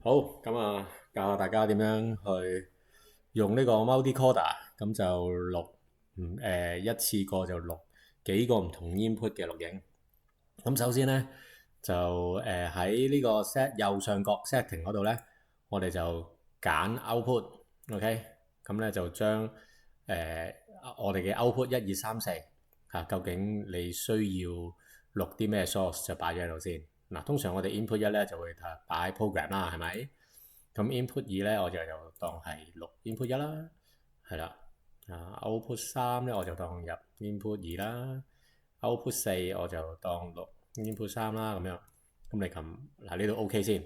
好，咁教下大家點樣去用呢個 multi-coder，咁就錄，一次過就錄幾個唔同 input 嘅錄影。咁首先咧就喺呢個 set 右上角 setting 嗰度咧，我哋就揀 output，OK，咁咧就將誒我哋嘅 output 一二三四嚇，究竟你需要錄啲咩 source 就擺咗喺度先。嗱，通常我哋 input 一咧就會擺 program 啦，係咪？咁 input 二咧我就當係錄 input 一啦，係啦。output 三咧我就當入 input 二啦，output 四我就當錄 input 三啦，咁樣。咁你撳嗱呢度 OK 先。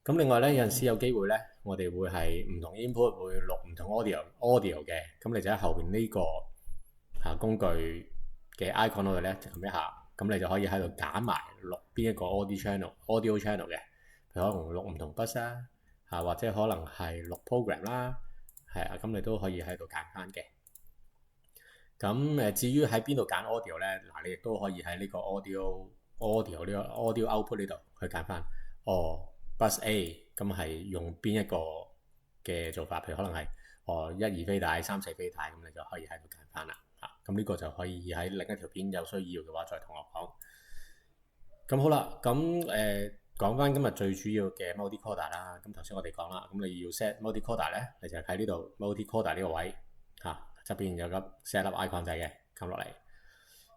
咁另外咧有陣時有機會咧，我哋會係唔同 input 會錄唔同 audio 嘅。咁你就喺後邊呢個工具嘅 icon 嗰度咧，就撳一下，咁你就可以喺度揀埋錄邊一個 audio channel 嘅，譬如可能錄唔同 bus 啦，或者可能係錄 program 啦，係啊，咁你都可以喺度揀翻嘅。咁至於喺邊度揀 audio 咧，嗱你亦都可以喺呢個 audio 呢個 audio output 呢度去揀翻。bus A 咁係用邊一個嘅做法，譬如可能係一二飛帶、三四飛帶，咁你就可以喺度揀翻啦。咁呢個就可以喺另一條片有需要嘅話再同我講。咁好啦，咁講翻今日最主要嘅 multi-coder 啦。咁頭先我哋講啦，咁你要 set multi-coder 咧，你就喺呢度 multi-coder 呢個位側邊有個 set up icon 掣嘅，撳落嚟。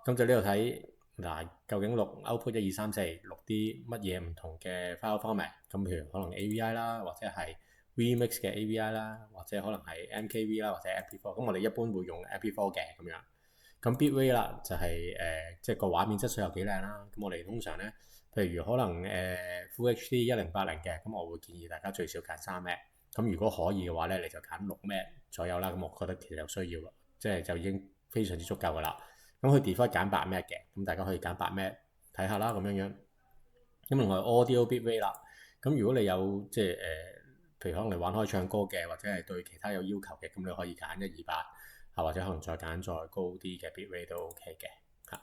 咁就呢度睇嗱，究竟錄 output 一二三四錄啲乜嘢唔同嘅 file format。咁譬如可能 AVI 啦，或者係 remix 嘅 AVI 啦，或者可能係 MKV 啦，或者 MP4。咁我哋一般會用 MP4 嘅咁樣。咁 bitrate 啦，就係即係個畫面質素有幾靚啦。咁我哋通常咧，譬如可能Full HD 1080嘅，咁我會建議大家最少揀3 M。咁如果可以嘅話咧，你就揀6 M 左右啦。咁我覺得其實有需要，即係就已經非常之足夠噶啦。咁佢 default 揀8 M 嘅，咁大家可以揀8 M 睇下啦，咁樣樣。咁另外 audio bitrate 啦，咁如果你有即係譬如可能你玩開唱歌嘅，或者係對其他有要求嘅，咁你可以揀128。或者可能再揀再高啲嘅 bitrate 都 OK 嘅嚇。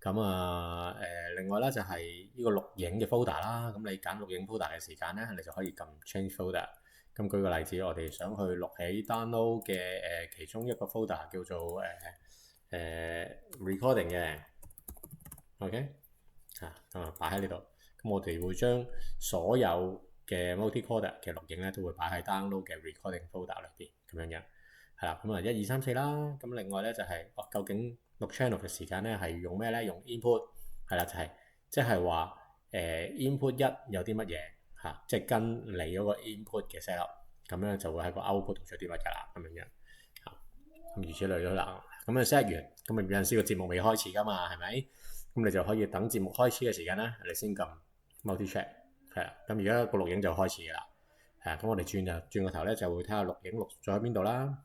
咁另外咧就係呢個錄影嘅 folder 啦。咁你揀錄影 folder 嘅時間咧，你就可以撳 change folder。咁舉個例子，我哋想去錄起 download 嘅其中一個 folder 叫做recording 嘅 OK 擺喺呢度。咁我哋會將所有嘅 multi-coder 嘅錄影咧都會擺喺 download 嘅 recording folder 裏邊咁樣樣。係啦，咁1、2、3、4啦。咁另外咧就係究竟錄 channel 嘅時間咧係用咩咧？用 input 係啦，就係即係話input 一有啲乜嘢即係跟你嗰個 input 嘅 set up，咁樣就會喺個 output 度出啲乜㗎啦，咁樣樣咁如此類推啦。咁啊 set 完，咁有陣時個節目未開始㗎嘛，係咪？咁你就可以等節目開始嘅時間咧，你先撳 multi-track 係啦。咁而家個錄影就開始㗎啦。咁我哋轉個頭咧，就會睇下錄影錄咗喺邊度啦。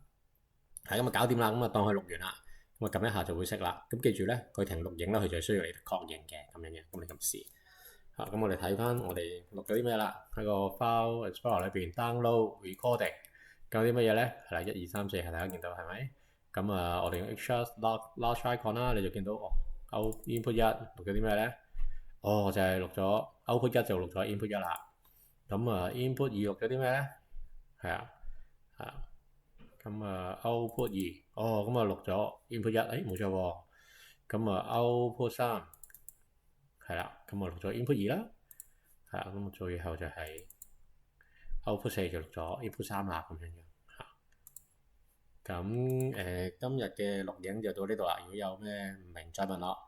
咁搞掂啦，咁當佢錄完啦，咁撳一下就會熄啦。咁記住咧，佢停錄影咧，佢就需要你確認嘅咁樣嘅。咁你咁試咁我哋睇翻我哋錄咗啲咩啦？喺個 File Explorer 裏邊 download recording 有啲乜嘢咧？係啦，1、2、3、4係大家見到係咪？咁我哋用 Extract Large Icon 啦，你就見到Input 一錄咗啲咩咧？就係錄咗 Output 一就錄咗 Input 一啦。咁Input 二錄咗啲咩咧？係啊。咁output 二，咁錄咗 input 一，冇錯喎。咁output 三，係啦，咁錄咗 input 二啦，係啦，咁最後就係 output 四就錄咗 input 三啦，咁樣樣咁今日嘅錄影就到呢度啦。如果有咩唔明再問我。